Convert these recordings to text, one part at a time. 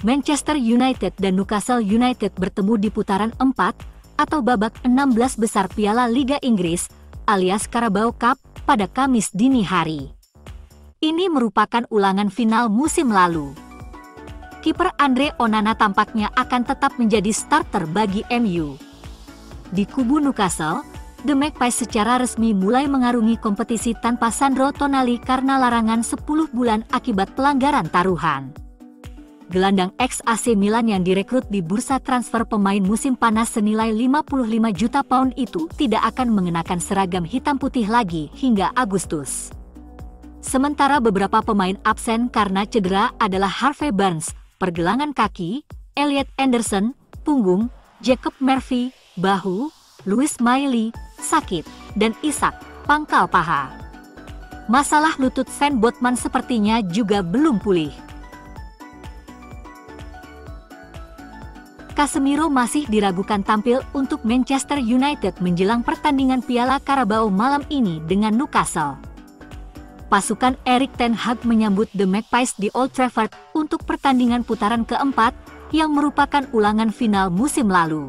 Manchester United dan Newcastle United bertemu di putaran 4 atau babak 16 besar Piala Liga Inggris alias Carabao Cup pada Kamis dini hari. Ini merupakan ulangan final musim lalu. Kiper Andre Onana tampaknya akan tetap menjadi starter bagi MU. Di kubu Newcastle, The Magpies secara resmi mulai mengarungi kompetisi tanpa Sandro Tonali karena larangan 10 bulan akibat pelanggaran taruhan. Gelandang ex-AC Milan yang direkrut di bursa transfer pemain musim panas senilai 55 juta pound itu tidak akan mengenakan seragam hitam putih lagi hingga Agustus. Sementara beberapa pemain absen karena cedera adalah Harvey Barnes, pergelangan kaki, Elliot Anderson, punggung, Jacob Murphy, bahu, Louis Miley, sakit, dan Isak, pangkal paha. Masalah lutut Sven Botman sepertinya juga belum pulih. Casemiro masih diragukan tampil untuk Manchester United menjelang pertandingan Piala Carabao malam ini dengan Newcastle. Pasukan Erik ten Hag menyambut The Magpies di Old Trafford untuk pertandingan putaran keempat yang merupakan ulangan final musim lalu.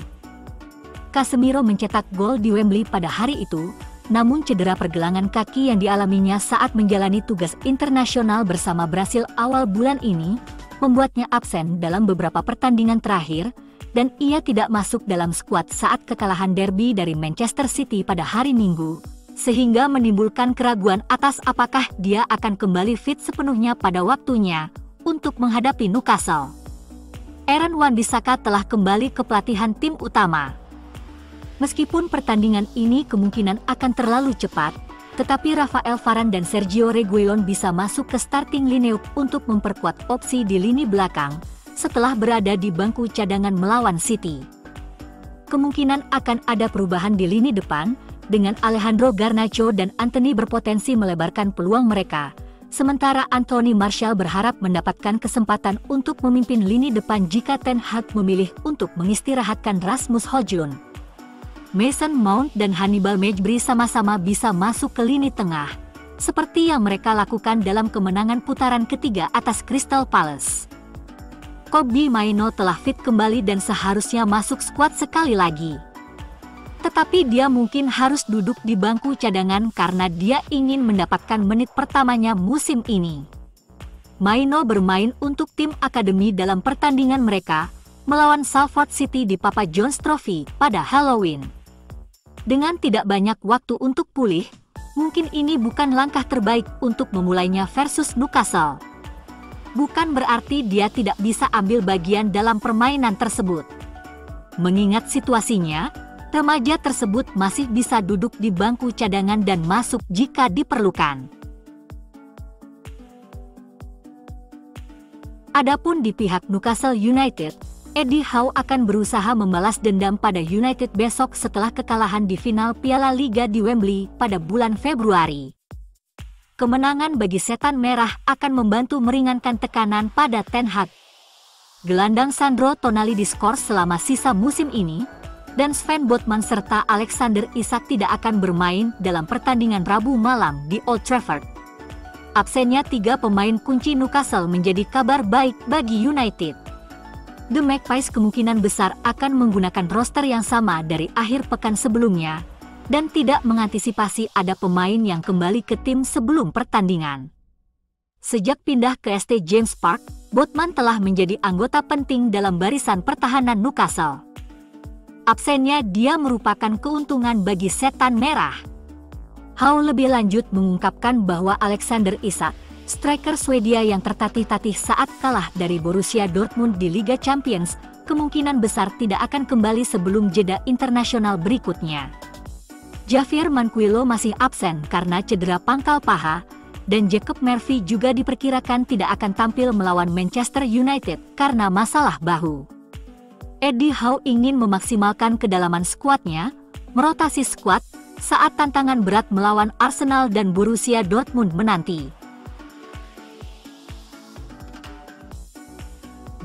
Casemiro mencetak gol di Wembley pada hari itu, namun cedera pergelangan kaki yang dialaminya saat menjalani tugas internasional bersama Brasil awal bulan ini membuatnya absen dalam beberapa pertandingan terakhir, dan ia tidak masuk dalam skuad saat kekalahan derby dari Manchester City pada hari Minggu, sehingga menimbulkan keraguan atas apakah dia akan kembali fit sepenuhnya pada waktunya untuk menghadapi Newcastle. Aaron Wan-Bissaka telah kembali ke pelatihan tim utama. Meskipun pertandingan ini kemungkinan akan terlalu cepat, tetapi Rafael Varane dan Sergio Reguilon bisa masuk ke starting lineup untuk memperkuat opsi di lini belakang setelah berada di bangku cadangan melawan City. Kemungkinan akan ada perubahan di lini depan, dengan Alejandro Garnacho dan Antony berpotensi melebarkan peluang mereka, sementara Anthony Martial berharap mendapatkan kesempatan untuk memimpin lini depan jika Ten Hag memilih untuk mengistirahatkan Rasmus Højlund. Mason Mount dan Hannibal Mejbri sama-sama bisa masuk ke lini tengah, seperti yang mereka lakukan dalam kemenangan putaran ketiga atas Crystal Palace. Kobbie Mainoo telah fit kembali dan seharusnya masuk skuad sekali lagi. Tetapi dia mungkin harus duduk di bangku cadangan karena dia ingin mendapatkan menit pertamanya musim ini. Mainoo bermain untuk tim akademi dalam pertandingan mereka melawan Salford City di Papa John's Trophy pada Halloween. Dengan tidak banyak waktu untuk pulih, mungkin ini bukan langkah terbaik untuk memulainya versus Newcastle. Bukan berarti dia tidak bisa ambil bagian dalam permainan tersebut. Mengingat situasinya, remaja tersebut masih bisa duduk di bangku cadangan dan masuk jika diperlukan. Adapun di pihak Newcastle United, Eddie Howe akan berusaha membalas dendam pada United besok setelah kekalahan di final Piala Liga di Wembley pada bulan Februari. Kemenangan bagi Setan Merah akan membantu meringankan tekanan pada Ten Hag. Gelandang Sandro Tonali diskors selama sisa musim ini, dan Sven Botman serta Alexander Isak tidak akan bermain dalam pertandingan Rabu malam di Old Trafford. Absennya 3 pemain kunci Newcastle menjadi kabar baik bagi United. The Magpies kemungkinan besar akan menggunakan roster yang sama dari akhir pekan sebelumnya, dan tidak mengantisipasi ada pemain yang kembali ke tim sebelum pertandingan. Sejak pindah ke St. James Park, Botman telah menjadi anggota penting dalam barisan pertahanan Newcastle. Absennya dia merupakan keuntungan bagi Setan Merah. Howe lebih lanjut mengungkapkan bahwa Alexander Isak, striker Swedia yang tertatih-tatih saat kalah dari Borussia Dortmund di Liga Champions, kemungkinan besar tidak akan kembali sebelum jeda internasional berikutnya. Javier Manquillo masih absen karena cedera pangkal paha, dan Jacob Murphy juga diperkirakan tidak akan tampil melawan Manchester United karena masalah bahu. Eddie Howe ingin memaksimalkan kedalaman skuadnya, merotasi skuad, saat tantangan berat melawan Arsenal dan Borussia Dortmund menanti.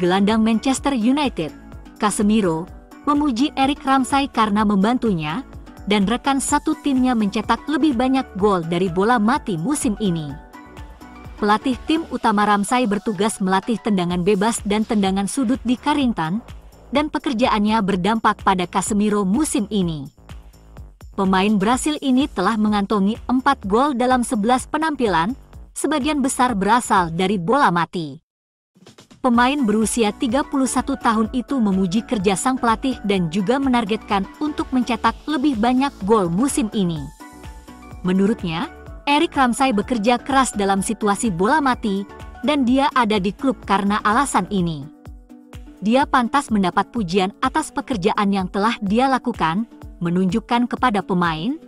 Gelandang Manchester United, Casemiro, memuji Eric Ramsay karena membantunya, dan rekan satu timnya mencetak lebih banyak gol dari bola mati musim ini. pelatih tim utama Ramsay bertugas melatih tendangan bebas dan tendangan sudut di Carrington, dan pekerjaannya berdampak pada Casemiro musim ini. Pemain Brasil ini telah mengantongi 4 gol dalam 11 penampilan, sebagian besar berasal dari bola mati. Pemain berusia 31 tahun itu memuji kerja sang pelatih dan juga menargetkan untuk mencetak lebih banyak gol musim ini. Menurutnya, Eric Ramsay bekerja keras dalam situasi bola mati, dan dia ada di klub karena alasan ini. Dia pantas mendapat pujian atas pekerjaan yang telah dia lakukan, menunjukkan kepada pemain,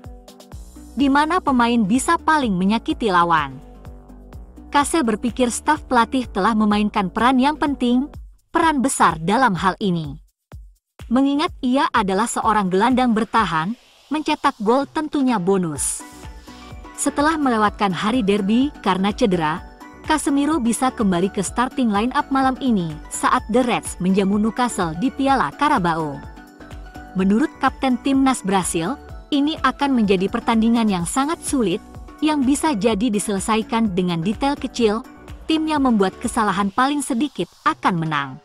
di mana pemain bisa paling menyakiti lawan. Kase berpikir staf pelatih telah memainkan peran yang penting, peran besar dalam hal ini. Mengingat ia adalah seorang gelandang bertahan, mencetak gol tentunya bonus. Setelah melewatkan hari derby karena cedera, Casemiro bisa kembali ke starting line-up malam ini saat The Reds menjamu Newcastle di Piala Carabao. Menurut Kapten Timnas Brasil, ini akan menjadi pertandingan yang sangat sulit, yang bisa jadi diselesaikan dengan detail kecil. Tim yang membuat kesalahan paling sedikit akan menang.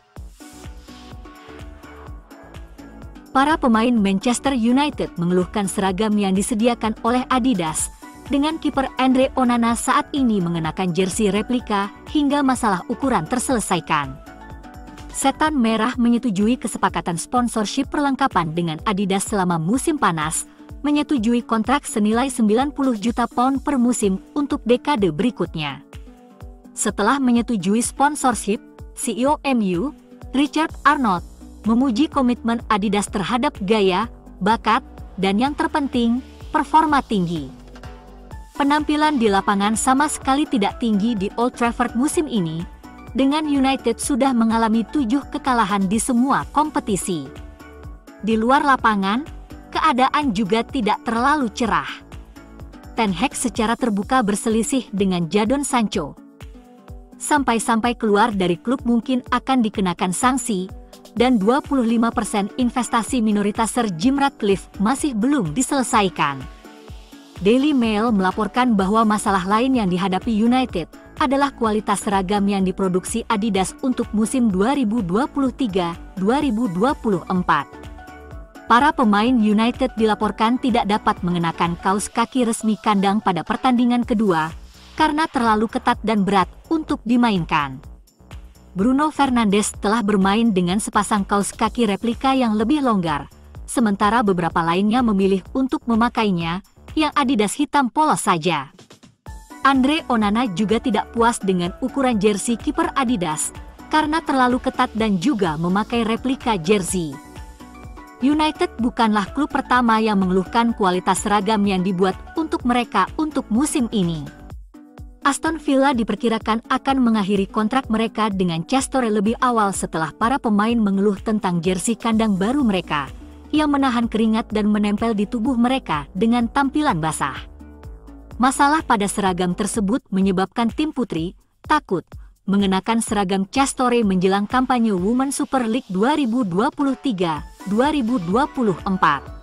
Para pemain Manchester United mengeluhkan seragam yang disediakan oleh Adidas, dengan kiper Andre Onana saat ini mengenakan jersey replika hingga masalah ukuran terselesaikan. Setan Merah menyetujui kesepakatan sponsorship perlengkapan dengan Adidas selama musim panas, menyetujui kontrak senilai 90 juta pound per musim untuk dekade berikutnya. Setelah menyetujui sponsorship, CEO MU, Richard Arnold, memuji komitmen Adidas terhadap gaya, bakat, dan yang terpenting, performa tinggi. Penampilan di lapangan sama sekali tidak tinggi di Old Trafford musim ini, dengan United sudah mengalami 7 kekalahan di semua kompetisi. Di luar lapangan, keadaan juga tidak terlalu cerah. Ten Hag secara terbuka berselisih dengan Jadon Sancho. Sampai-sampai keluar dari klub mungkin akan dikenakan sanksi, dan 25% investasi minoritas Sir Jim Ratcliffe masih belum diselesaikan. Daily Mail melaporkan bahwa masalah lain yang dihadapi United adalah kualitas seragam yang diproduksi Adidas untuk musim 2023-2024. Para pemain United dilaporkan tidak dapat mengenakan kaos kaki resmi kandang pada pertandingan kedua, karena terlalu ketat dan berat untuk dimainkan. Bruno Fernandes telah bermain dengan sepasang kaos kaki replika yang lebih longgar, sementara beberapa lainnya memilih untuk memakainya, yang Adidas hitam polos saja. Andre Onana juga tidak puas dengan ukuran jersey kiper Adidas, karena terlalu ketat dan juga memakai replika jersey. United bukanlah klub pertama yang mengeluhkan kualitas seragam yang dibuat untuk mereka untuk musim ini. Aston Villa diperkirakan akan mengakhiri kontrak mereka dengan Castore lebih awal setelah para pemain mengeluh tentang jersey kandang baru mereka, yang menahan keringat dan menempel di tubuh mereka dengan tampilan basah. Masalah pada seragam tersebut menyebabkan tim putri takut mengenakan seragam Castore menjelang kampanye Women's Super League 2023-2024.